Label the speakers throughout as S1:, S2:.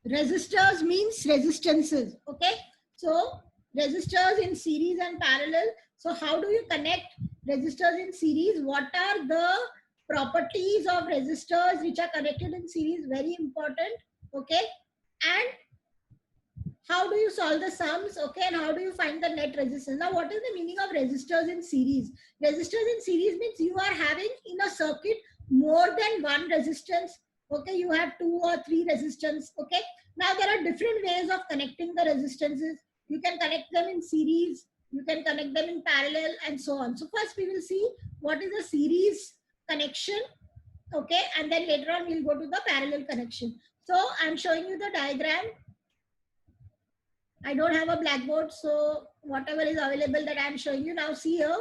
S1: Resistors means resistances. Okay. So resistors in series and parallel. So how do you connect resistors in series? What are the properties of resistors which are connected in series? Very important. Okay. And how do you solve the sums? Okay. And how do you find the net resistance? Now, what is the meaning of resistors in series? Resistors in series means you are having in a circuit more than one resistance. Okay. You have 2 or 3 resistance. Okay. Now, there are different ways of connecting the resistances. You can connect them in series. You can connect them in parallel and so on. So first we will see what is a series connection. Okay. And then later on we'll go to the parallel connection. So I'm showing you the diagram. I don't have a blackboard, so whatever is available that I'm showing you now, see here.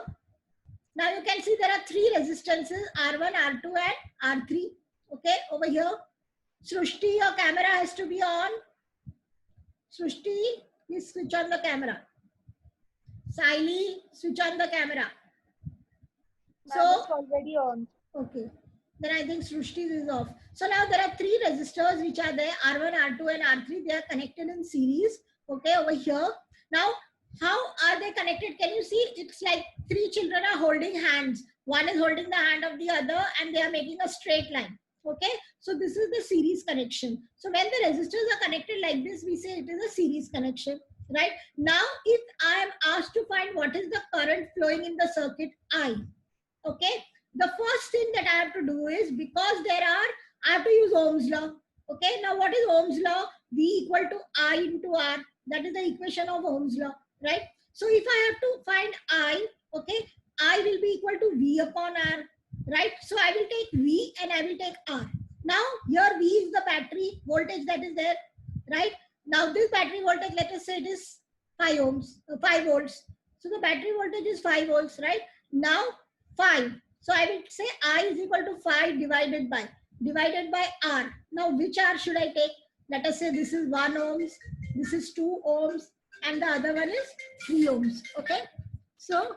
S1: Now you can see there are 3 resistances, R1, R2 and R3. Okay, over here. Srushti, your camera has to be on. Srushti, please switch on the camera. Saili, switch on the camera.
S2: So it's already on.
S1: Okay. Then I think Srushti is off. So now there are 3 resistors which are there, R1, R2 and R3. They are connected in series. Okay, over here. Now, how are they connected? Can you see? It's like 3 children are holding hands. One is holding the hand of the other and they are making a straight line. Okay, so this is the series connection. So when the resistors are connected like this, we say it is a series connection. Right? Now, if I am asked to find what is the current flowing in the circuit, I. Okay, the first thing that I have to do is, because I have to use Ohm's law. Okay, now what is Ohm's law? V equal to I into R. That is the equation of Ohm's law, right? So if I have to find I, okay, I will be equal to V upon R, right? So I will take V and I will take R. Now here V is the battery voltage that is there, right? Now this battery voltage, let us say it is 5 ohms, 5 volts. So the battery voltage is 5 volts, right? Now 5. So I will say I is equal to 5 divided by R. Now which R should I take? Let us say this is 1 ohms, this is 2 ohms, and the other one is 3 ohms. Okay. So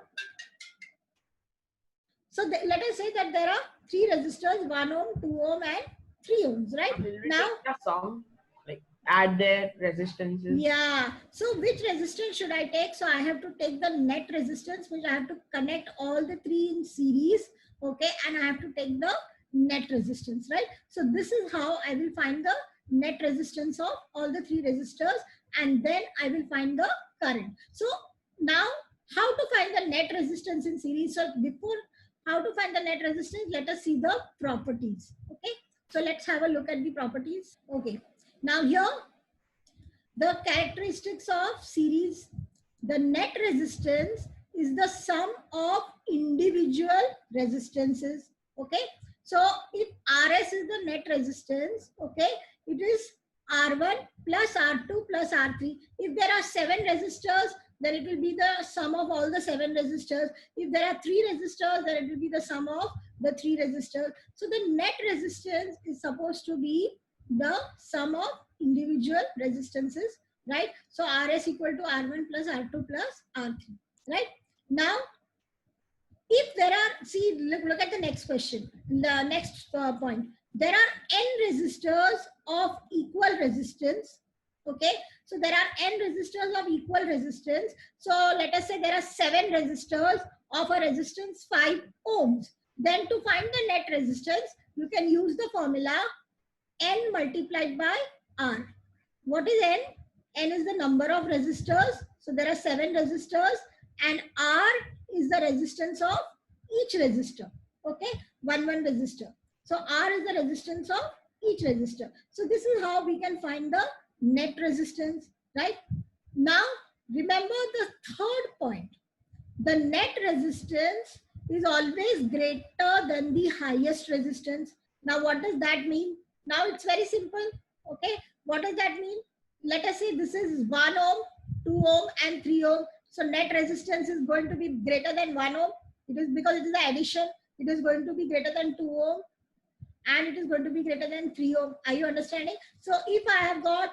S1: let us say that there are 3 resistors, 1 ohm, 2 ohm and 3 ohms, right? Now
S3: a sum, like add their resistances.
S1: Yeah. So which resistance should I take? So I have to take the net resistance, which I have to connect all the 3 in series. Okay. And I have to take the net resistance, right? So this is how I will find the net resistance of all the 3 resistors. And then I will find the current. So now how to find the net resistance in series? So before how to find the net resistance, let us see the properties. Okay. So let's have a look at the properties. Okay. Now here, the characteristics of series, the net resistance is the sum of individual resistances. Okay. So if RS is the net resistance, okay, it is R1 plus R2 plus R3. If there are 7 resistors, then it will be the sum of all the 7 resistors. If there are 3 resistors, then it will be the sum of the 3 resistors. So the net resistance is supposed to be the sum of individual resistances, right? So RS equal to R1 plus R2 plus R3, right? Now, if there are, see, look at the next question, the next point. There are n resistors of equal resistance. Okay, so there are n resistors of equal resistance. So let us say there are 7 resistors of a resistance 5 ohms. Then to find the net resistance, you can use the formula n multiplied by R. What is n? N is the number of resistors. So there are 7 resistors and R is the resistance of each resistor. Okay, 1 resistor. So R is the resistance of each resistor. So this is how we can find the net resistance, right? Now remember the third point. The net resistance is always greater than the highest resistance. Now what does that mean? Now it's very simple. Okay, what does that mean? Let us say this is 1 ohm, 2 ohm and 3 ohm. So net resistance is going to be greater than 1 ohm. It is because it is the addition. It is going to be greater than 2 ohm and it is going to be greater than 3 ohm. Are you understanding? So if I have got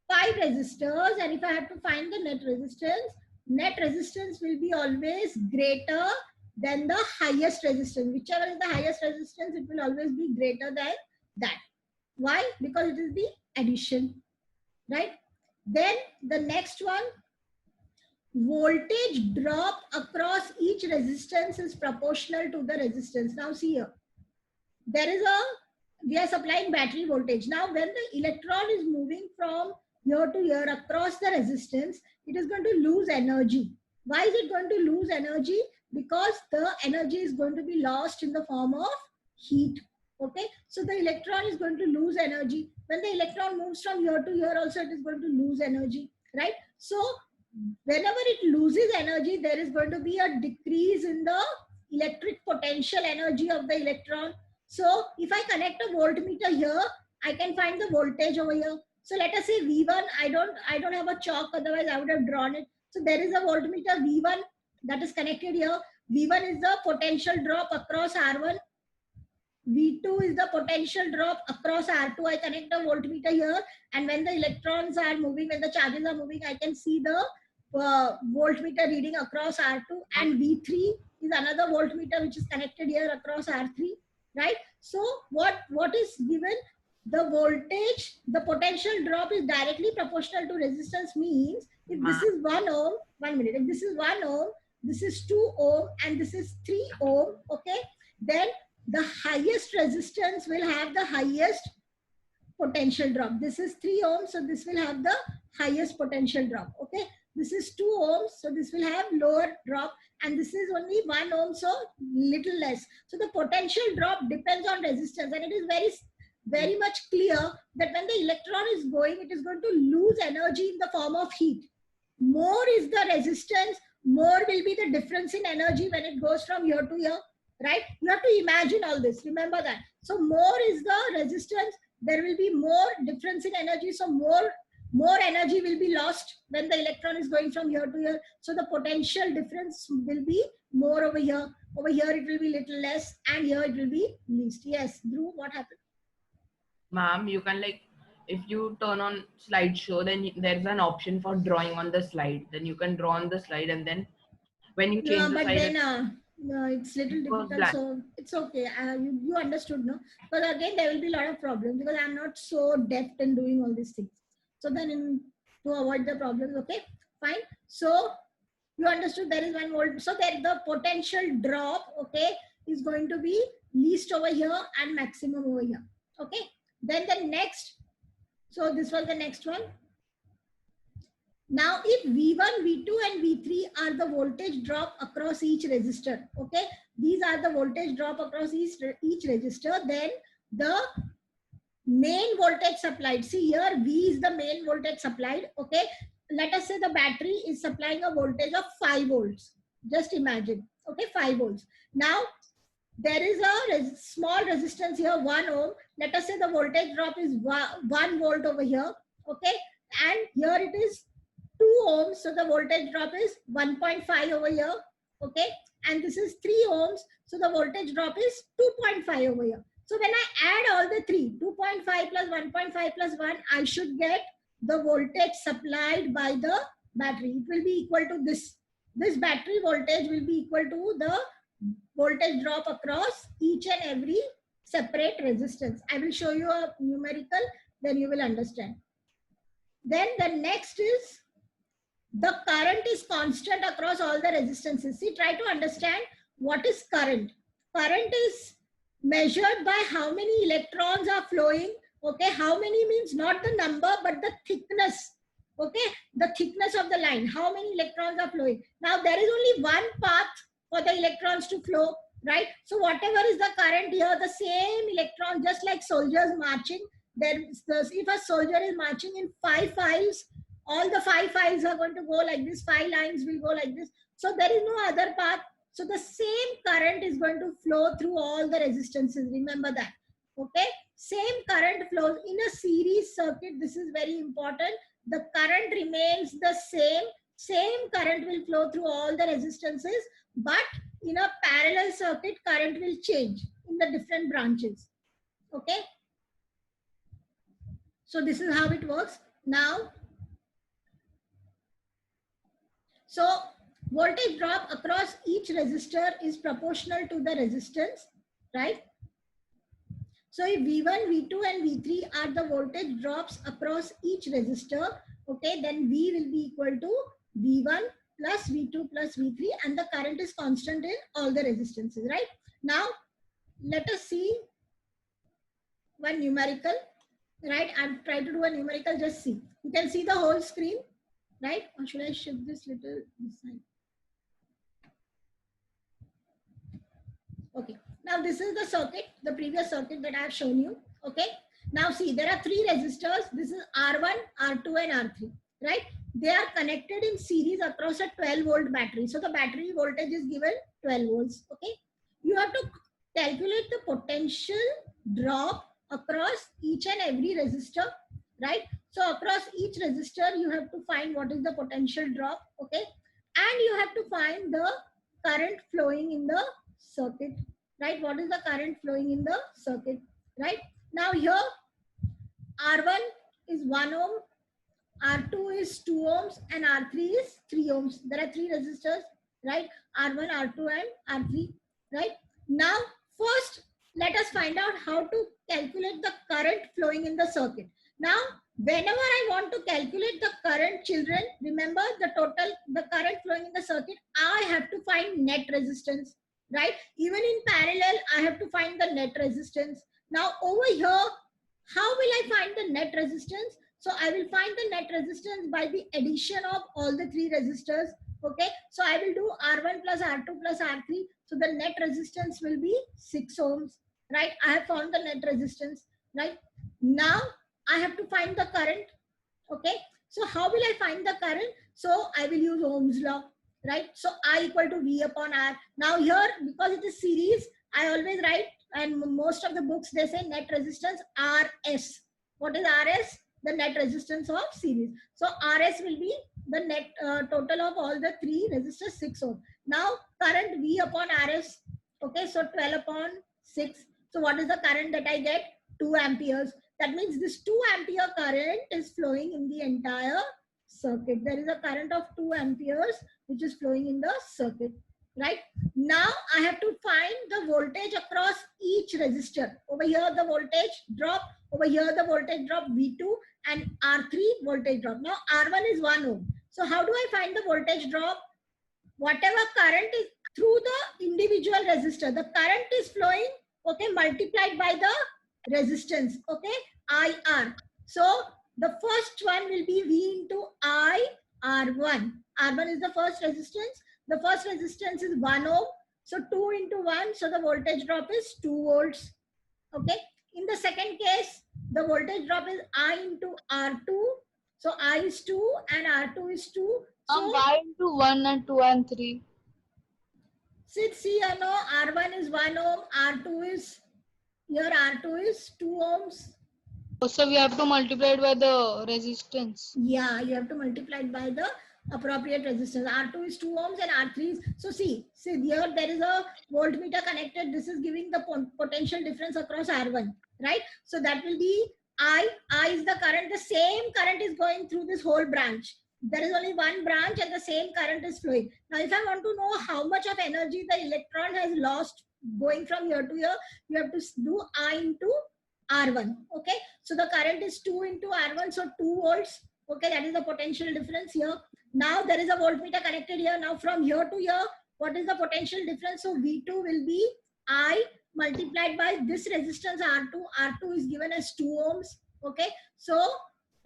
S1: 5 resistors and if I have to find the net resistance will be always greater than the highest resistance. Whichever is the highest resistance, it will always be greater than that. Why? Because it is the addition. right? Then the next one, voltage drop across each resistance is proportional to the resistance. Now see here, there is a, we are supplying battery voltage. Now when the electron is moving from here to here across the resistance, it is going to lose energy. Why is it going to lose energy? Because the energy is going to be lost in the form of heat. Okay, so the electron is going to lose energy. When the electron moves from here to here also, it is going to lose energy, right? So whenever it loses energy, there is going to be a decrease in the electric potential energy of the electron. So if I connect a voltmeter here, I can find the voltage over here. So let us say V1, I don't have a chalk, otherwise I would have drawn it. So there is a voltmeter V1 that is connected here. V1 is the potential drop across R1. V2 is the potential drop across R2. I connect the voltmeter here, and when the electrons are moving, when the charges are moving, I can see the voltmeter reading across R2. And V3 is another voltmeter which is connected here across R3, right? So what is given? The voltage, the potential drop is directly proportional to resistance, means if this is 1 ohm, 1 minute, if this is 1 ohm, this is 2 ohm, and this is 3 ohm, okay, then the highest resistance will have the highest potential drop. This is 3 ohms, so this will have the highest potential drop. Okay, this is 2 ohms, so this will have lower drop, and this is only 1 ohm, so little less. So the potential drop depends on resistance, and it is very much clear that when the electron is going, it is going to lose energy in the form of heat. More is the resistance, more will be the difference in energy when it goes from here to here, right? You have to imagine all this, remember that. So more is the resistance, there will be more difference in energy, so more energy will be lost when the electron is going from here to here. So the potential difference will be more over here. Over here it will be little less, and here it will be least. Yes, Dhruv, what happened?
S3: Ma'am, you can like, if you turn on slideshow, then there's an option for drawing on the slide. Then you can draw on the slide, and then when you change the
S1: But
S3: slide,
S1: then no, it's little
S3: it goes
S1: difficult,
S3: blank.
S1: so it's okay. You understood, no? But again, there will be a lot of problems because I'm not so deft in doing all these things. So then, to avoid the problems, okay, fine. So you understood there is 1 volt. So there the potential drop, okay, is going to be least over here and maximum over here. Okay. Then the next. So this was the next one. Now, if V1, V2 and V3 are the voltage drop across each resistor, okay, these are the voltage drop across each resistor, then the main voltage supplied, see here, V is the main voltage supplied, okay. Let us say the battery is supplying a voltage of 5 volts. Just imagine, okay, 5 volts. Now, there is a small resistance here, 1 ohm. Let us say the voltage drop is 1 volt over here, okay, and here it is 2 ohms, so the voltage drop is 1.5 over here, okay, and this is 3 ohms, so the voltage drop is 2.5 over here. So when I add all the three, 2.5 plus 1.5 plus 1, I should get the voltage supplied by the battery. It will be equal to this. This battery voltage will be equal to the voltage drop across each and every separate resistance. I will show you a numerical, then you will understand. Then the next is the current is constant across all the resistances. See, try to understand what is current. Current is measured by how many electrons are flowing. Okay, how many means not the number but the thickness. Okay, the thickness of the line, how many electrons are flowing. Now there is only one path for the electrons to flow, right? So whatever is the current here, the same electron, just like soldiers marching, if a soldier is marching in 5 files, all the 5 files are going to go like this, 5 lines will go like this. So there is no other path. So the same current is going to flow through all the resistances. Remember that. Okay. Same current flows in a series circuit. This is very important. The current remains the same. Same current will flow through all the resistances. But in a parallel circuit, current will change in the different branches. Okay. So this is how it works. Now, so voltage drop across each resistor is proportional to the resistance, right? So if V1, V2 and V3 are the voltage drops across each resistor, okay, then V will be equal to V1 plus V2 plus V3, and the current is constant in all the resistances, right? Now, let us see one numerical, right? I'll try to do a numerical, just see. You can see the whole screen, right? Or should I shift this little this side? Okay, now this is the circuit, the previous circuit that I have shown you. Okay, now see, there are three resistors. This is R1, R2 and R3, right? They are connected in series across a 12-volt battery. So the battery voltage is given 12 volts. Okay, you have to calculate the potential drop across each and every resistor, right? So across each resistor, you have to find what is the potential drop. Okay, and you have to find the current flowing in the circuit, right? What is the current flowing in the circuit, right? Now here R1 is 1 ohm, R2 is 2 ohms and R3 is 3 ohms. There are three resistors, right? R1, R2 and R3, right? Now first let us find out how to calculate the current flowing in the circuit. Now whenever I want to calculate the current, children, remember the current flowing in the circuit, I have to find net resistance, right? Even in parallel, I have to find the net resistance. Now over here, how will I find the net resistance? So I will find the net resistance by the addition of all the three resistors. Okay, so I will do R1 plus R2 plus R3. So the net resistance will be 6 ohms, right? I have found the net resistance, right? Now I have to find the current. Okay, so how will I find the current? So I will use Ohm's law, right? So I equal to V upon R. Now here, because it is series, I always write, and most of the books, they say net resistance RS. What is RS? The net resistance of series. So RS will be the net total of all the three resistors, 6 ohm. Now current V upon RS. Okay, so 12 upon 6. So what is the current that I get? 2 amperes. That means this 2 ampere current is flowing in the entire circuit. There is a current of 2 amperes which is flowing in the circuit, right? Now I have to find the voltage across each resistor. Over here the voltage drop, over here the voltage drop V2, and R3 voltage drop. Now R1 is 1 ohm. So how do I find the voltage drop? Whatever current is through the individual resistor, the current is flowing, okay, multiplied by the resistance, okay, IR. So the first one will be V into I, R1. R1 is the first resistance. The first resistance is 1 ohm. So 2 into 1, so the voltage drop is 2 volts. Okay. In the second case, the voltage drop is I into R2. So I is 2 and R2 is 2. So
S2: why into 1 and 2 and 3?
S1: See, you know, R1 is 1 ohm, R2 is, here R2 is 2 ohms.
S2: So we have to multiply it by the resistance.
S1: Yeah, you have to multiply it by the appropriate resistance. R2 is 2 ohms and R3 is, so see here there is a voltmeter connected. This is giving the potential difference across R1, right? So that will be I is the current. The same current is going through this whole branch. There is only one branch and the same current is flowing. Now if I want to know how much of energy the electron has lost going from here to here, you have to do I into R1. Okay, so the current is 2 into R1, so 2 volts. Okay, that is the potential difference here. Now there is a voltmeter connected here. Now from here to here, what is the potential difference? So V2 will be I multiplied by this resistance R2. R2 is given as 2 ohms. Okay, so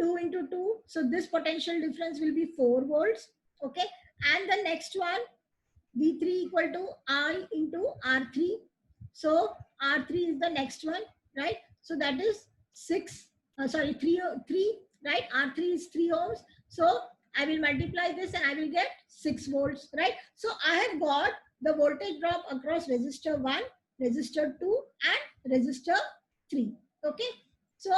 S1: 2 into 2. So this potential difference will be 4 volts. Okay, and the next one, V3 equal to I into R3. So R3 is the next one, right? So that is 3, right? R3 is 3 ohms. So I will multiply this and I will get 6 volts, right? So I have got the voltage drop across resistor 1, resistor 2 and resistor 3. Okay. So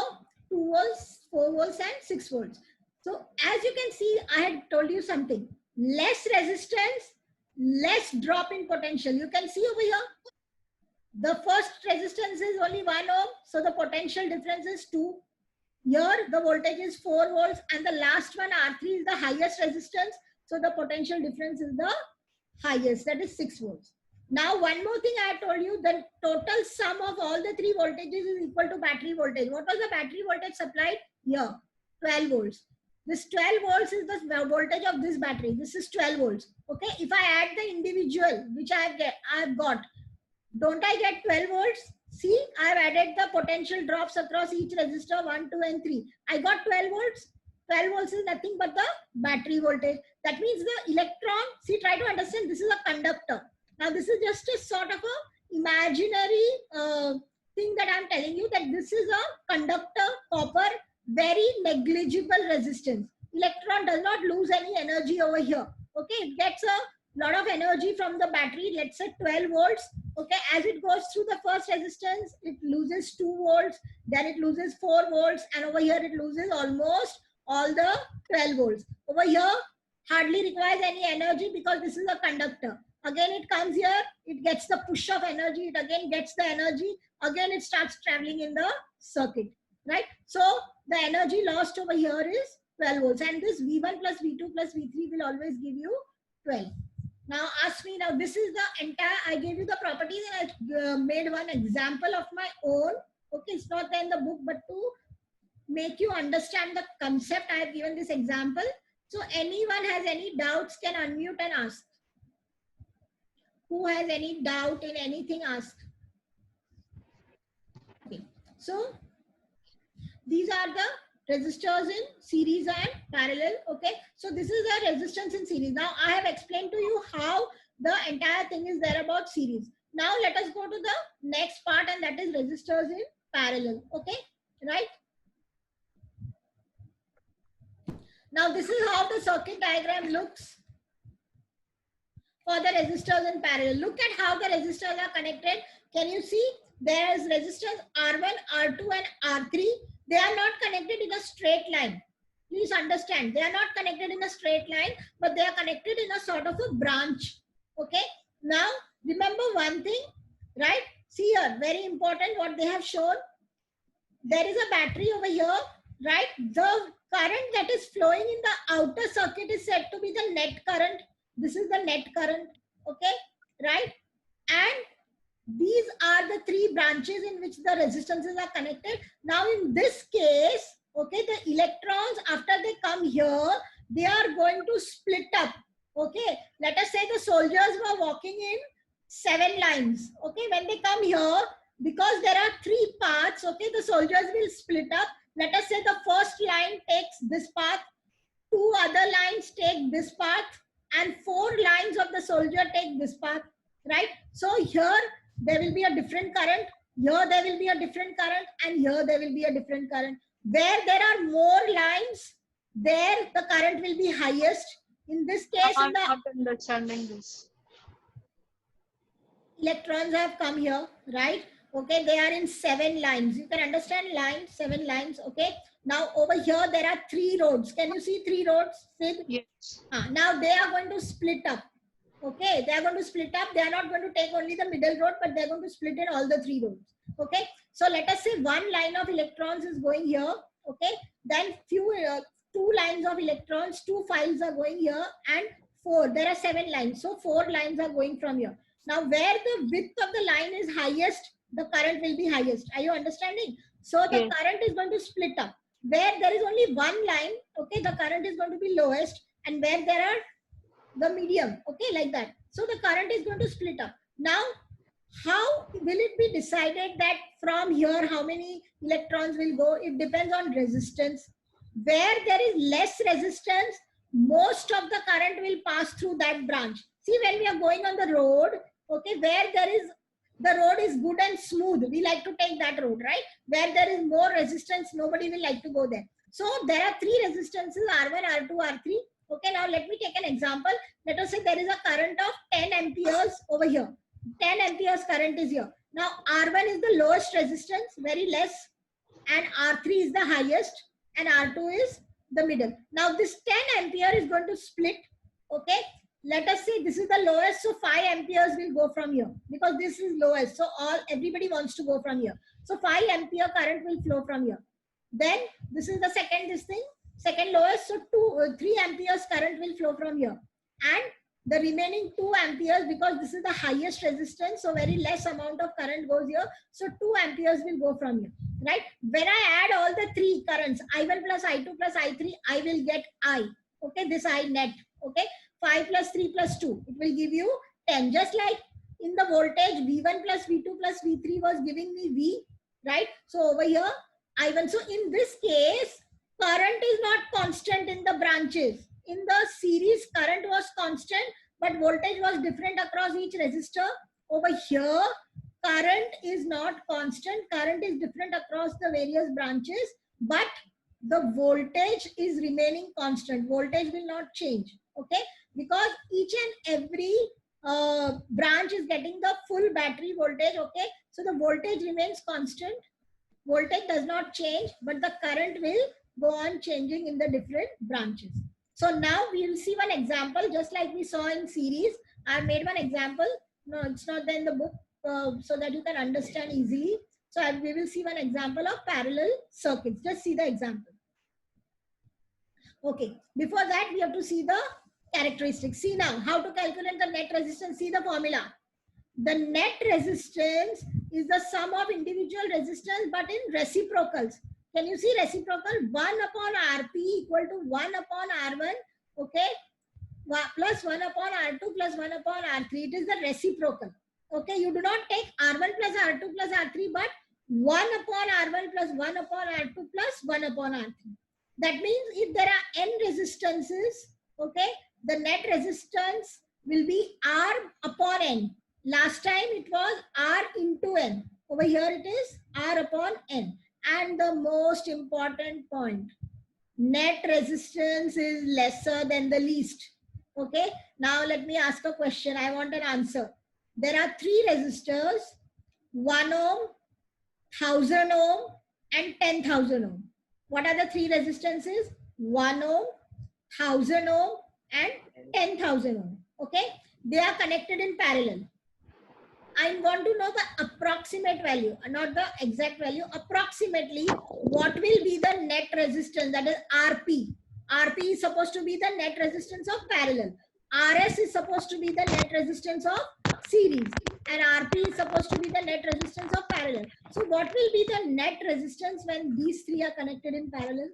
S1: 2 volts, 4 volts and 6 volts. So as you can see, I had told you something. Less resistance, less drop in potential. You can see over here. The first resistance is only 1 ohm. So the potential difference is 2. Here the voltage is 4 volts and the last one R3 is the highest resistance. So the potential difference is the highest, that is 6 volts. Now, one more thing I told you, the total sum of all the three voltages is equal to battery voltage. What was the battery voltage supplied? Here, 12 volts. This 12 volts is the voltage of this battery. This is 12 volts. Okay, if I add the individual, which I've got, don't I get 12 volts? See, I've added the potential drops across each resistor 1, 2, and 3. I got 12 volts. 12 volts is nothing but the battery voltage. That means the electron, see, try to understand, this is a conductor. Now, this is just a sort of a imaginary thing that I'm telling you, that this is a conductor, copper, very negligible resistance. Electron does not lose any energy over here. Okay, it gets a lot of energy from the battery, let's say 12 volts. Okay, as it goes through the first resistance, it loses 2 volts, then it loses 4 volts, and over here it loses almost all the 12 volts. Over here, hardly requires any energy because this is a conductor. Again, it comes here, it gets the push of energy, it again gets the energy, again it starts traveling in the circuit, right? So the energy lost over here is 12 volts, and this V1 plus V2 plus V3 will always give you 12. Now ask me, now this is the entire, I gave you the properties and I made one example of my own. Okay, it's not there in the book, but to make you understand the concept, I have given this example. So anyone has any doubts can unmute and ask. Who has any doubt in anything, ask. Okay, so these are the resistors in series and parallel. Okay, so this is the resistance in series. Now I have explained to you how the entire thing is there about series. Now let us go to the next part, and that is resistors in parallel. Okay, right? Now this is how the circuit diagram looks for the resistors in parallel. Look at how the resistors are connected. Can you see? There is resistors R1, R2 and R3. They are not connected in a straight line. Please understand, they are not connected in a straight line, but they are connected in a sort of a branch. Okay. Now remember one thing, right? See here, very important what they have shown. There is a battery over here, right? The current that is flowing in the outer circuit is said to be the net current. This is the net current. Okay, right? And these are the three branches in which the resistances are connected. Now in this case, okay, the electrons, after they come here, they are going to split up. Okay, let us say the soldiers were walking in 7 lines. Okay, when they come here, because there are 3 paths, okay, the soldiers will split up. Let us say the first line takes this path, 2 other lines take this path, and 4 lines of the soldier take this path, right? So here there will be a different current, here there will be a different current, and here there will be a different current. Where there are more lines, there the current will be highest. In this case,
S2: I'm not understanding this.
S1: Electrons have come here, right? Okay, they are in 7 lines. You can understand lines, 7 lines. Okay, now over here there are 3 roads. Can you see 3 roads, Sid?
S2: Yes.
S1: Now they are going to split up. Okay, they are going to split up. They are not going to take only the middle road, but they are going to split in all the 3 roads. Okay, so let us say 1 line of electrons is going here. Okay, then 2 lines of electrons, 2 files are going here, and 4. There are 7 lines, so 4 lines are going from here. Now where the width of the line is highest, the current will be highest. Are you understanding? So the current is going to split up. Where there is only 1 line, okay, the current is going to be lowest, and where there are the medium, okay, like that. So the current is going to split up. Now, how will it be decided that from here how many electrons will go? It depends on resistance. Where there is less resistance, most of the current will pass through that branch. See, when we are going on the road, okay, where there is, the road is good and smooth, we like to take that road, right? Where there is more resistance, nobody will like to go there. So there are 3 resistances, R1, R2, R3. Okay, now let me take an example. Let us say there is a current of 10 amperes over here. 10 amperes current is here. Now R1 is the lowest resistance, very less, and R3 is the highest, and R2 is the middle. Now this 10 ampere is going to split. Okay, let us say this is the lowest, so 5 amperes will go from here because this is lowest. So everybody wants to go from here. So 5 ampere current will flow from here. Then this is the second lowest, so 3 amperes current will flow from here, and The remaining 2 amperes, because this is the highest resistance, so very less amount of current goes here. So 2 amperes will go from here, right? When I add all the 3 currents, I1 plus I2 plus I3, I will get I. Okay, this I net. Okay, 5 plus 3 plus 2, it will give you 10. Just like in the voltage, V1 plus V2 plus V3 was giving me V, right? So over here, I1. So in this case, current is not constant in the branches. In the series, current was constant, but voltage was different across each resistor. Over here, current is not constant. Current is different across the various branches, but the voltage is remaining constant. Voltage will not change, okay? Because each and every branch is getting the full battery voltage, okay? So the voltage remains constant. Voltage does not change, but the current will go on changing in the different branches. So now we will see one example, just like we saw in series. I made one example. No, it's not there in the book, so that you can understand easily. So we will see one example of parallel circuits. Just see the example. Okay. Before that, we have to see the characteristics. See now how to calculate the net resistance. See the formula. The net resistance is the sum of individual resistance, but in reciprocals. Can you see reciprocal? 1 upon Rp equal to 1 upon R1, okay, plus 1 upon R2 plus 1 upon R3. It is the reciprocal. Okay, you do not take R1 plus R2 plus R3, but 1 upon R1 plus 1 upon R2 plus 1 upon R3. That means if there are n resistances, okay, the net resistance will be R upon n. Last time it was R into n. Over here it is R upon n. And the most important point, net resistance is lesser than the least. Okay, now let me ask a question. I want an answer. There are 3 resistors, 1 ohm, 1000 ohm and 10,000 ohm. What are the 3 resistances? 1 ohm, 1000 ohm and 10,000 ohm. Okay, they are connected in parallel. I want to know the approximate value, not the exact value. Approximately, what will be the net resistance? That is Rp. Rp is supposed to be the net resistance of parallel. Rs is supposed to be the net resistance of series. And Rp is supposed to be the net resistance of parallel. So what will be the net resistance when these 3 are connected in parallel?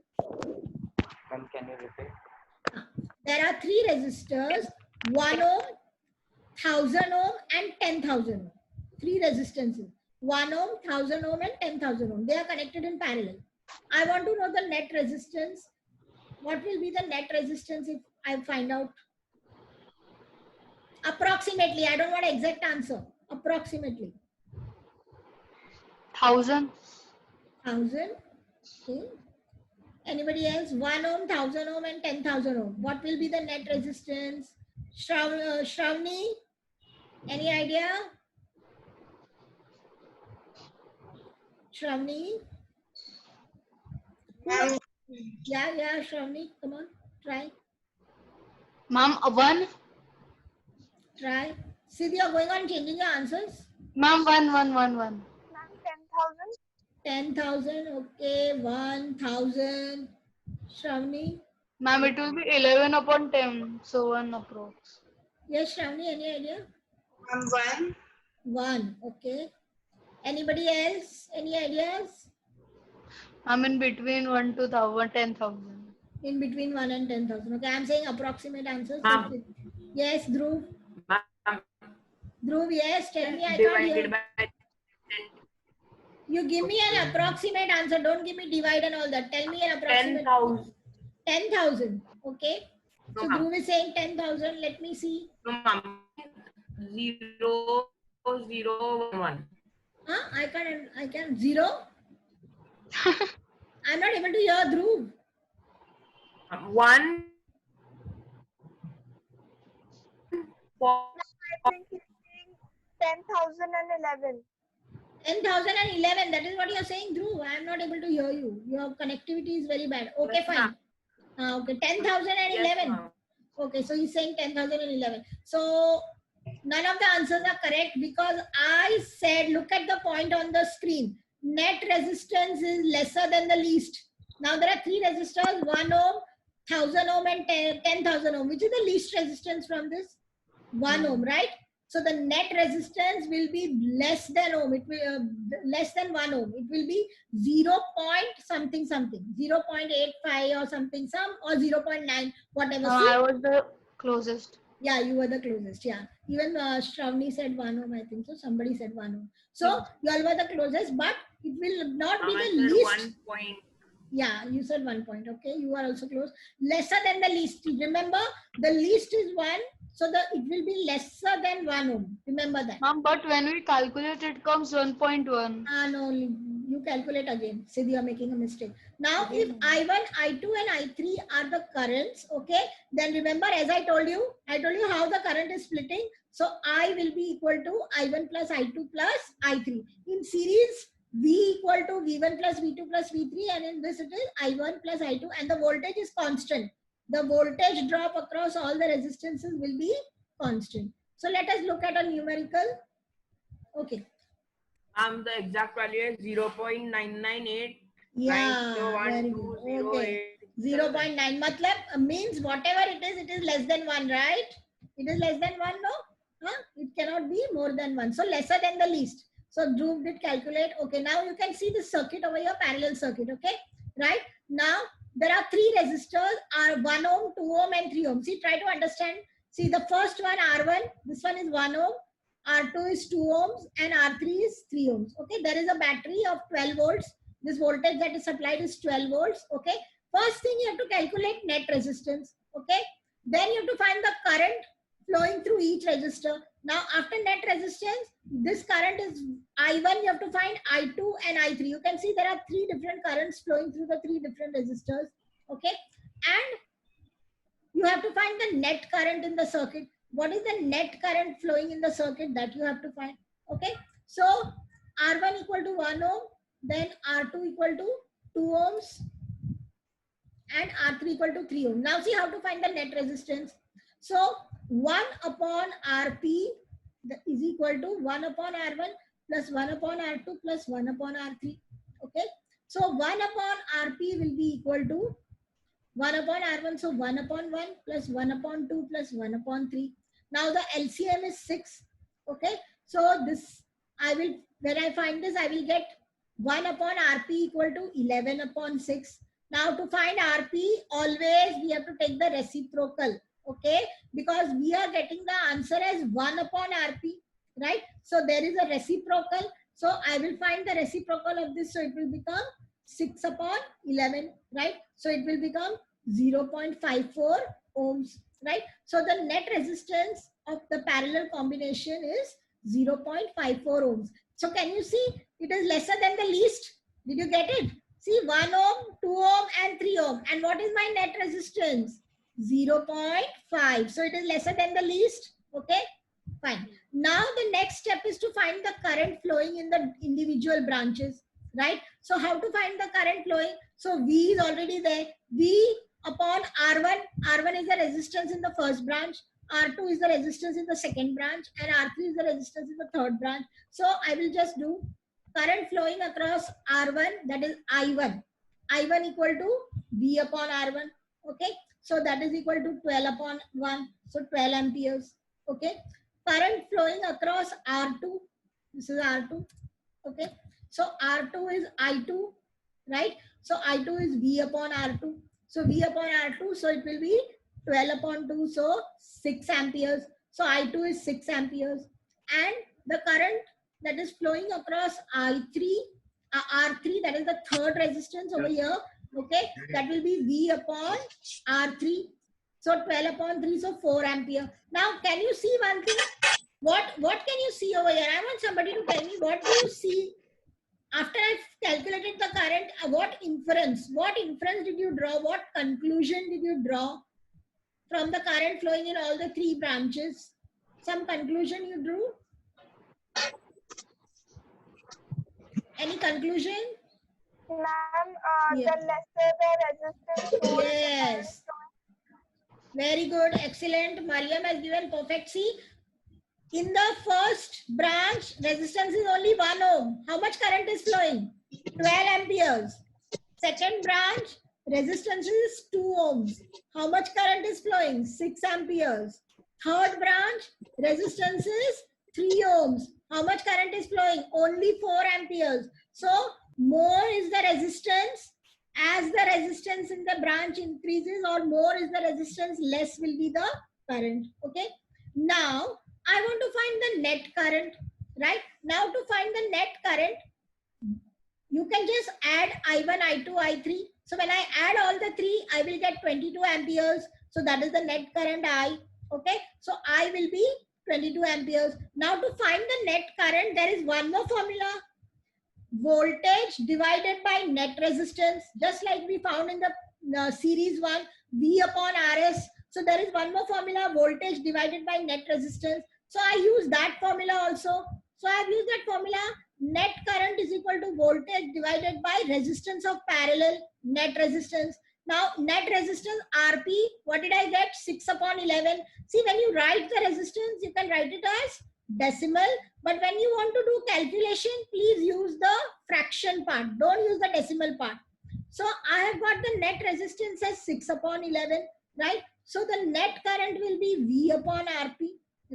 S4: Ma'am, can you repeat?
S1: There are 3 resistors, 1 ohm, 1000 ohm and 10,000 ohm. 3 resistances, 1 ohm, 1000 ohm and 10,000 ohm. They are connected in parallel. I want to know the net resistance. What will be the net resistance if I find out? Approximately. I don't want an exact answer. Approximately.
S2: 1000.
S1: 1000. Okay. Anybody else? 1 ohm, 1000 ohm and 10,000 ohm. What will be the net resistance? Shravani? Any idea? Shravani? Yeah, Shravani, come on, try.
S2: Ma'am, 1.
S1: Try. See, you are going on changing your answers.
S2: Ma'am, 1.
S1: 10,000, okay, 1,000. Shravani?
S2: Ma'am, it will be 11 upon 10. So 1 approx.
S1: Yes, Shravani, any idea?
S5: 1.
S1: 1, okay. Anybody else? Any ideas?
S2: I'm in between 1 to 10,000.
S1: In between 1 and 10,000. Okay, I'm saying approximate answers.
S3: Ma'am.
S1: Yes, Dhruv.
S3: Ma'am,
S1: Dhruv, yes, tell me. I can't hear.
S3: divided by 10.
S1: You give me an approximate answer. Don't give me divide and all that. Tell me an approximate.
S3: 10,000.
S1: 10,000. Okay.
S3: No,
S1: So
S3: ma'am.
S1: Dhruv is saying 10,000. Let me see.
S3: No, ma'am. 0, 0, 1, 1.
S1: Huh? I can 0. I'm not able to hear Dhruv.
S3: 1 for
S5: I think he's saying 10,011.
S1: 10,011. That is what you are saying, Dhruv. I am not able to hear you. Your connectivity is very bad. Okay,
S3: Yes,
S1: fine. Okay, 10,011.
S3: Yes, ma'am.
S1: Okay, so he's saying 10,011. So none of the answers are correct because I said, look at the point on the screen. Net resistance is lesser than the least. Now there are 3 resistors, 1 ohm, 1000 ohm and 10,000 ohm. Which is the least resistance from this? 1 ohm, right? So the net resistance will be less than ohm. It will less than 1 ohm. It will be 0 point something something, 0.85 or something, or 0.9, whatever. See,
S2: I was the closest.
S1: yeah, you were the closest. Yeah, even Shravani said 1 ohm, I think so. Somebody said 1 ohm. So you all were the closest, but it will not be
S3: Ma'am, I
S1: the
S3: said
S1: least.
S3: 1 point.
S1: Yeah, you said 1 point. Okay, you are also close. Lesser than the least. Remember, the least is 1, so it will be lesser than 1 ohm. Remember that.
S2: Ma'am, but when we calculate, it comes 1.1.
S1: No, you calculate again. Siddhi, you are making a mistake. Now, if I1, I2, and I3 are the currents, okay, then remember, as I told you how the current is splitting. So I will be equal to I1 plus I2 plus I3. In series, V equal to V1 plus V2 plus V3, and in this it is I1 plus I2, and the voltage is constant. The voltage drop across all the resistances will be constant. So let us look at a numerical. Okay.
S3: The exact value is 0.998.
S1: Yeah, very good. Okay. 0.9 matlab means whatever it is less than 1, right? It is less than 1, no? Huh? It cannot be more than 1. So lesser than the least. So Dhruv did calculate. Okay, now you can see the circuit over here, parallel circuit. Okay, right? Now there are 3 resistors, are 1 ohm, 2 ohm, and 3 ohm. See, try to understand. See, the first one, R1, this one is 1 ohm, R2 is 2 ohms, and R3 is 3 ohms. Okay, there is a battery of 12 volts. This voltage that is supplied is 12 volts. Okay, first thing you have to calculate net resistance. Okay, then you have to find the current flowing through each resistor. Now after net resistance, this current is I1, you have to find I2 and I3. You can see there are 3 different currents flowing through the 3 different resistors. Okay, and you have to find the net current in the circuit. What is the net current flowing in the circuit, that you have to find. Okay, so R1 equal to 1 ohm, then R2 equal to 2 ohms, and R3 equal to 3 ohm. Now see how to find the net resistance. So 1 upon Rp is equal to 1 upon R1 plus 1 upon R2 plus 1 upon R3. Okay, so 1 upon Rp will be equal to 1 upon R1, so 1 upon 1 plus 1 upon 2 plus 1 upon 3. Now the LCM is 6. Okay, so this when I find this, I will get 1 upon Rp equal to 11 upon 6. Now to find Rp, always we have to take the reciprocal. Okay, because we are getting the answer as 1 upon Rp, right? So there is a reciprocal. So I will find the reciprocal of this. So it will become 6 upon 11, right? So it will become 0.54 ohms, right? So the net resistance of the parallel combination is 0.54 ohms. So can you see it is lesser than the least? Did you get it? See, 1 ohm, 2 ohm, and 3 ohm. And what is my net resistance? 0.5. So it is lesser than the least. Okay, fine. Now the next step is to find the current flowing in the individual branches, right? So how to find the current flowing? So V is already there. V upon R1. R1 is the resistance in the first branch. R2 is the resistance in the second branch, and R3 is the resistance in the third branch. So I will just do current flowing across R1, that is I1. I1 equal to V upon R1. Okay, so that is equal to 12 upon 1. So 12 amperes. Okay, current flowing across R2. This is R2. Okay, so R2 is I2, right? So I2 is V upon R2. So V upon R2, so it will be 12 upon 2, so 6 amperes. So I2 is 6 amperes. And the current that is flowing across R3, that is the third resistance over here, okay, that will be V upon R3. So 12 upon 3, so 4 ampere. Now, can you see one thing? What can you see over here? I want somebody to tell me, what do you see after I've calculated the current? What inference did you draw? What conclusion did you draw from the current flowing in all the 3 branches? Some conclusion you drew? Any conclusion?
S5: Ma'am,
S1: Yeah.
S5: the lesser the resistance, more the
S1: Yes. Very good. Excellent. Mariam has given perfect. See, in the first branch, resistance is only 1 ohm. How much current is flowing? 12 amperes. Second branch, resistance is 2 ohms. How much current is flowing? 6 amperes. Third branch, resistance is 3 ohms. How much current is flowing? Only 4 amperes. So more is the resistance. As the resistance in the branch increases or more is the resistance, less will be the current. Okay. Now I want to find the net current, right? Now to find the net current, you can just add I1, I2, I3. So when I add all the three, I will get 22 amperes. So that is the net current I. Okay. So I will be 22 amperes. Now to find the net current, there is one more formula. Voltage divided by net resistance, just like we found in the series one, V upon RS. So there is one more formula, voltage divided by net resistance. So I use that formula also. So I have used that formula. Net current is equal to voltage divided by resistance of parallel net resistance. Now net resistance RP, what did I get? 6 upon 11. See, when you write the resistance, you can write it as decimal, but when you want to do calculation, please use the fraction part. Don't use the decimal part. So I have got the net resistance as 6 upon 11, right? So the net current will be V upon RP,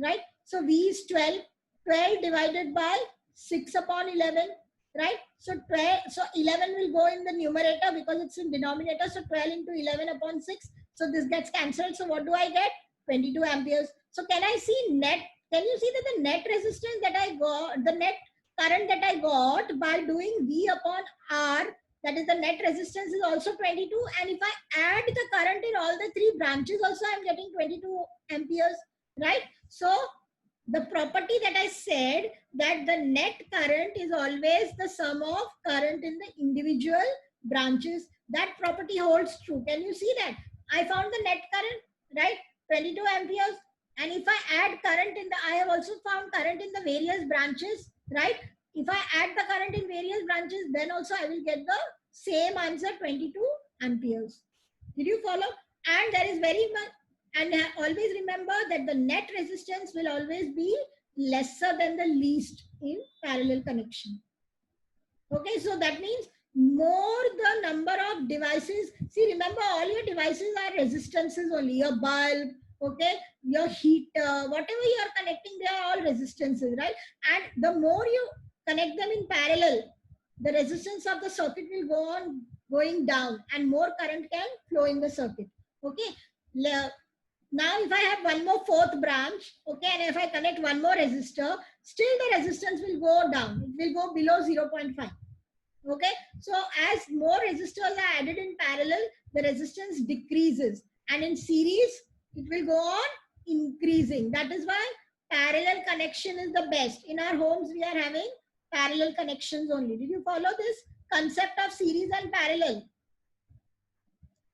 S1: right? So V is 12. 12 divided by 6 upon 11, right? So 12, so 11 will go in the numerator because it's in denominator. So 12 into 11 upon 6. So this gets cancelled. So what do I get? 22 amperes. So can I see net? Can you see that the net resistance that I got, the net current that I got by doing V upon R, that is the net resistance, is also 22. And if I add the current in all the three branches also, I'm getting 22 amperes, right? So the property that I said, that the net current is always the sum of current in the individual branches, that property holds true. Can you see that? I found the net current, right? 22 amperes. And if I add current in the, I have also found current in the various branches, right? If I add the current in various branches, then also I will get the same answer, 22 amperes. Did you follow? And there is very much, and always remember that the net resistance will always be lesser than the least in parallel connection. Okay, so that means more the number of devices. See, remember, all your devices are resistances only. Your bulb, okay, your heater, whatever you are connecting, they are all resistances, right? And the more you connect them in parallel, the resistance of the circuit will go on going down and more current can flow in the circuit. Okay. Now if I have one more fourth branch, okay, and if I connect one more resistor, still the resistance will go down. It will go below 0.5. Okay, so as more resistors are added in parallel, the resistance decreases, and in series it will go on increasing. That is why parallel connection is the best. In our homes we are having parallel connections only. Did you follow this concept of series and parallel?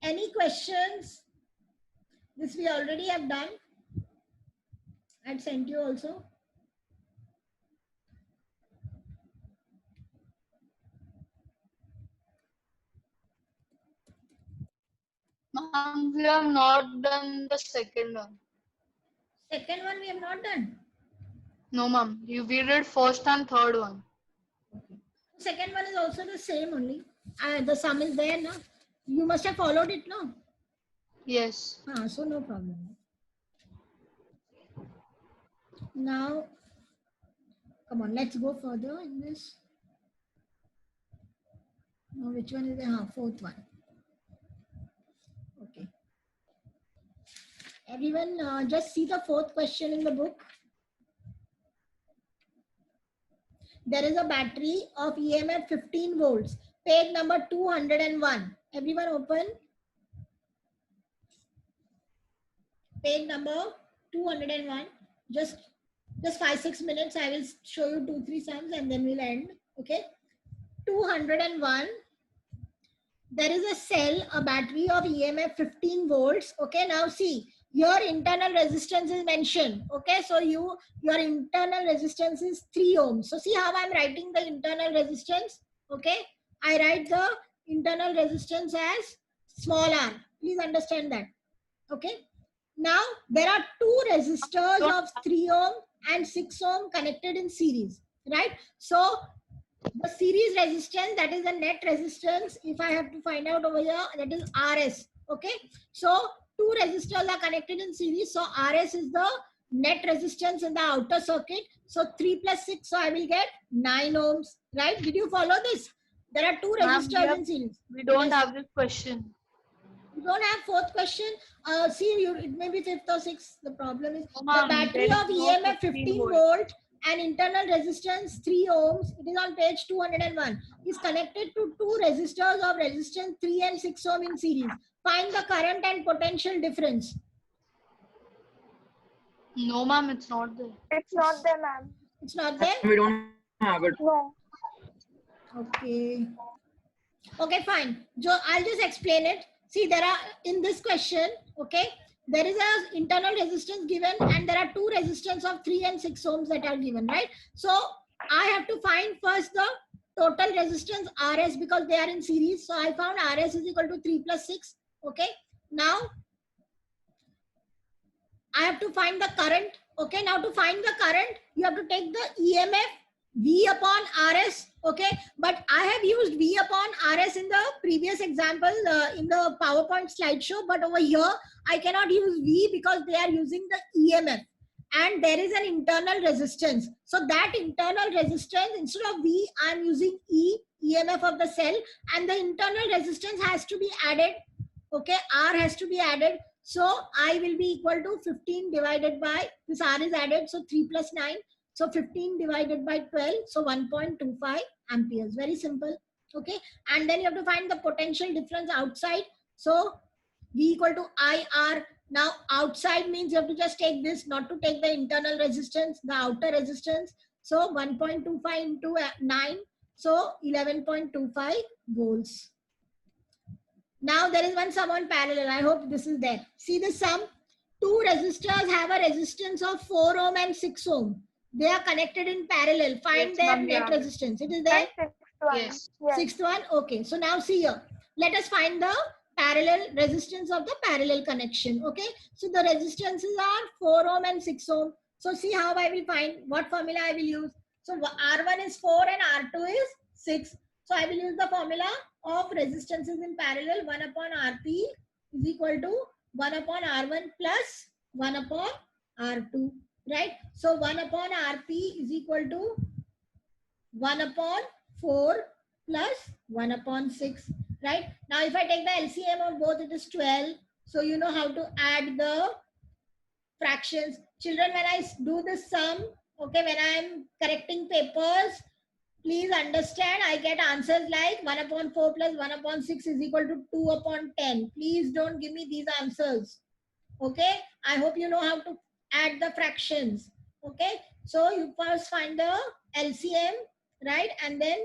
S1: Any questions? This we already have done. I'd sent you also.
S2: Ma'am, we have not done the second one.
S1: Second one we have not done.
S2: No, ma'am. We did first and third one.
S1: Okay. Second one is also the same only. The sum is there now. You must have followed it, no?
S2: Yes.
S1: So no problem. Now, come on, let's go further in this. Now, which one is the fourth one? Okay. Everyone, just see the fourth question in the book. There is a battery of EMF 15 volts. Page number 201. Everyone open. Page number 201. Just 5-6 minutes. I will show you 2-3 sums and then we'll end. Okay. 201. There is a cell, a battery of EMF 15 volts. Okay. Now see, your internal resistance is mentioned. Okay. So your internal resistance is 3 ohms. So see how I'm writing the internal resistance. Okay. I write the internal resistance as small r. Please understand that. Okay. Now there are two resistors of 3 ohm and 6 ohm connected in series, right? So the series resistance, that is the net resistance, if I have to find out over here, that is RS. Okay. So two resistors are connected in series. So RS is the net resistance in the outer circuit. So 3 plus 6. So I will get 9 ohms. Right? Did you follow this? There are two
S2: Ma'am,
S1: resistors in series.
S2: we don't
S1: Yes.
S2: have this question.
S1: You don't have fourth question. See, it may be fifth or sixth. The problem is
S2: No,
S1: the
S2: ma'am,
S1: battery
S2: there
S1: of
S2: is no
S1: EMF 15 volt and internal resistance 3 ohms. It is on page 201. Is connected to two resistors of resistance 3 and 6 ohm in series. Find the current and potential difference.
S2: No, ma'am, it's not there.
S5: It's not there, ma'am.
S1: It's not there.
S3: We don't have it.
S5: No.
S1: Okay. Okay, fine. I'll just explain it. See, there are in this question, okay, there is a internal resistance given and there are two resistance of 3 and 6 ohms that are given, right? So I have to find first the total resistance RS because they are in series. So I found RS is equal to 3 plus 6. Okay. Now I have to find the current. Okay. Now to find the current, you have to take the EMF V upon RS. Okay. But I have used V upon RS in the previous example in the PowerPoint slideshow. But over here, I cannot use V because they are using the EMF. And there is an internal resistance. So that internal resistance, instead of V, I am using EMF of the cell. And the internal resistance has to be added. Okay. R has to be added. So I will be equal to 15 divided by, this R is added, so 3 plus 9. So 15 divided by 12, so 1.25 amperes. Very simple. Okay. And then you have to find the potential difference outside. So V equal to IR. Now outside means you have to just take this, not to take the internal resistance, the outer resistance. So 1.25 into 9. So 11.25 volts. Now there is one sum on parallel. I hope this is there. See the sum. Two resistors have a resistance of 4 ohm and 6 ohm. They are connected in parallel. Find
S2: Yes,
S1: their
S2: ma'am,
S1: net
S2: yeah.
S1: resistance. It is there?
S5: And sixth one.
S2: Yes.
S5: Yes.
S1: Sixth one. Okay. So now see here. Let us find the parallel resistance of the parallel connection. Okay. So the resistances are 4 ohm and 6 ohm. So see how I will find what formula I will use. So R1 is 4 and R2 is 6. So I will use the formula of resistances in parallel. 1 upon Rp is equal to 1 upon R1 plus 1 upon R2. Right? So 1 upon Rp is equal to 1 upon 4 plus 1 upon 6. Right? Now if I take the LCM of both, it is 12. So you know how to add the fractions. Children, when I do this sum, okay, when I am correcting papers, please understand, I get answers like 1 upon 4 plus 1 upon 6 is equal to 2 upon 10. Please don't give me these answers. Okay. I hope you know how to add the fractions. Okay. So you first find the LCM, right? And then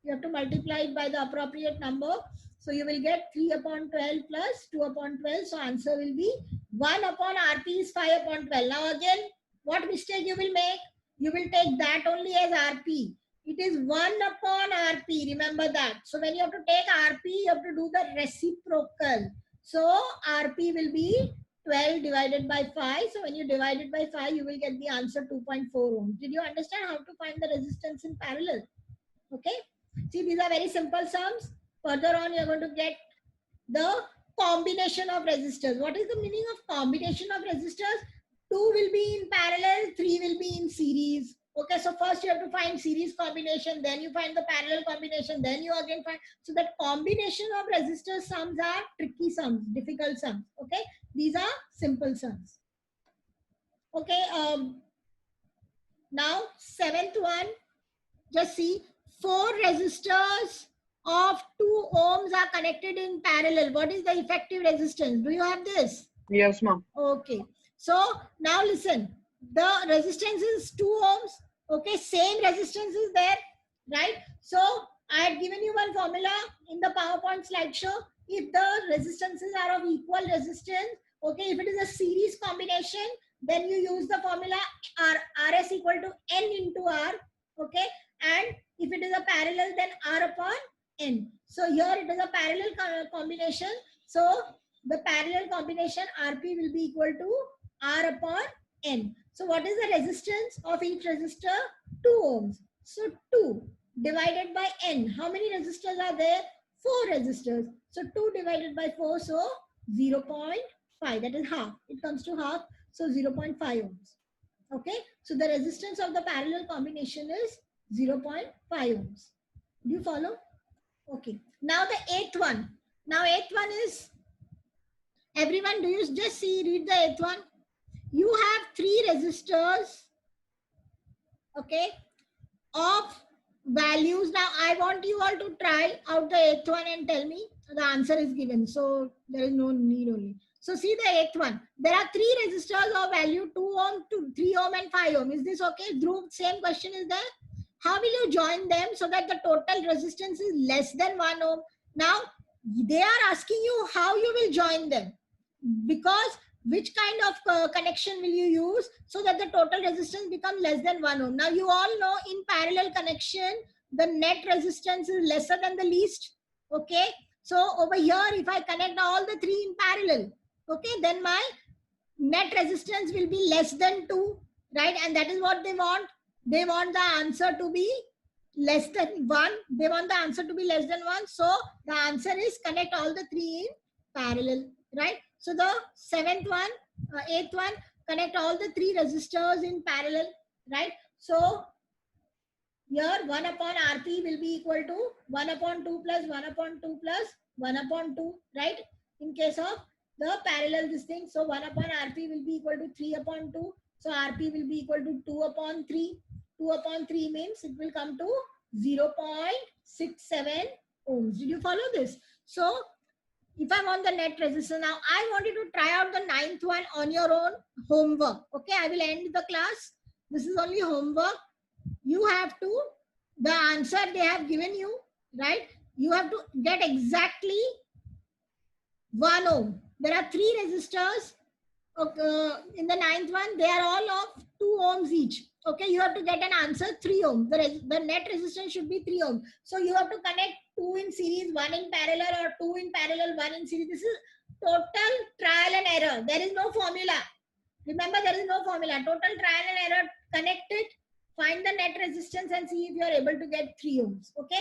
S1: you have to multiply it by the appropriate number. So you will get 3 upon 12 plus 2 upon 12. So answer will be 1 upon RP is 5 upon 12. Now again, what mistake you will make? You will take that only as RP. It is 1 upon RP. Remember that. So when you have to take RP, you have to do the reciprocal. So RP will be 12 divided by 5. So when you divide it by 5, you will get the answer 2.4 ohms. Did you understand how to find the resistance in parallel? Okay. See, these are very simple sums. Further on, you're going to get the combination of resistors. What is the meaning of combination of resistors? 2 will be in parallel, 3 will be in series. Okay, so first you have to find series combination, then you find the parallel combination, then you again find. So that combination of resistor sums are tricky sums, difficult sums. Okay, these are simple sums. Okay, now seventh one, just see 4 resistors of 2 ohms are connected in parallel. What is the effective resistance? Do you have this?
S3: Yes, ma'am.
S1: Okay. So now listen, the resistance is 2 ohms. Okay, same resistance is there, right? So I had given you one formula in the PowerPoint slideshow. If the resistances are of equal resistance, okay, if it is a series combination, then you use the formula RS equal to N into R, okay? And if it is a parallel, then R upon N. So here it is a parallel combination. So the parallel combination RP will be equal to R upon N. So what is the resistance of each resistor? 2 ohms. So 2 divided by N. How many resistors are there? 4 resistors. So 2 divided by 4, so 0.4 5. That is half. It comes to half. So 0.5 ohms. Okay. So the resistance of the parallel combination is 0.5 ohms. Do you follow? Okay. Now the eighth one. Now eighth one is, everyone, do you just see, read the eighth one? You have 3 resistors, okay, of values. Now I want you all to try out the eighth one and tell me. The answer is given, so there is no need only. So see the eighth one. There are 3 resistors of value 2 ohm, 3 ohm and 5 ohm. Is this okay? Dhruv, same question is there. How will you join them so that the total resistance is less than 1 ohm? Now they are asking you how you will join them, because which kind of connection will you use so that the total resistance becomes less than 1 ohm. Now you all know in parallel connection, the net resistance is lesser than the least. Okay. So over here, if I connect all the 3 in parallel, okay, then my net resistance will be less than 2, right? And that is what they want. They want the answer to be less than 1. They want the answer to be less than 1. So the answer is connect all the 3 in parallel, right? So the 7th one, 8th one, connect all the 3 resistors in parallel, right? So here 1 upon Rp will be equal to 1 upon 2 plus 1 upon 2 plus 1 upon 2, right? In case of the parallel this thing, so 1 upon Rp will be equal to 3 upon 2. So Rp will be equal to 2 upon 3. 2 upon 3 means it will come to 0.67 ohms. Did you follow this? So if I want the net resistance, now I want you to try out the 9th one on your own homework. Okay, I will end the class. This is only homework. You have to, the answer they have given you, right? You have to get exactly 1 ohm. There are 3 resistors. Okay, in the 9th one, they are all of 2 ohms each. Okay, you have to get an answer 3 ohms. The net resistance should be 3 ohms. So you have to connect 2 in series, 1 in parallel, or 2 in parallel, 1 in series. This is total trial and error. There is no formula. Remember, there is no formula. Total trial and error. Connect it, find the net resistance and see if you are able to get 3 ohms. Okay.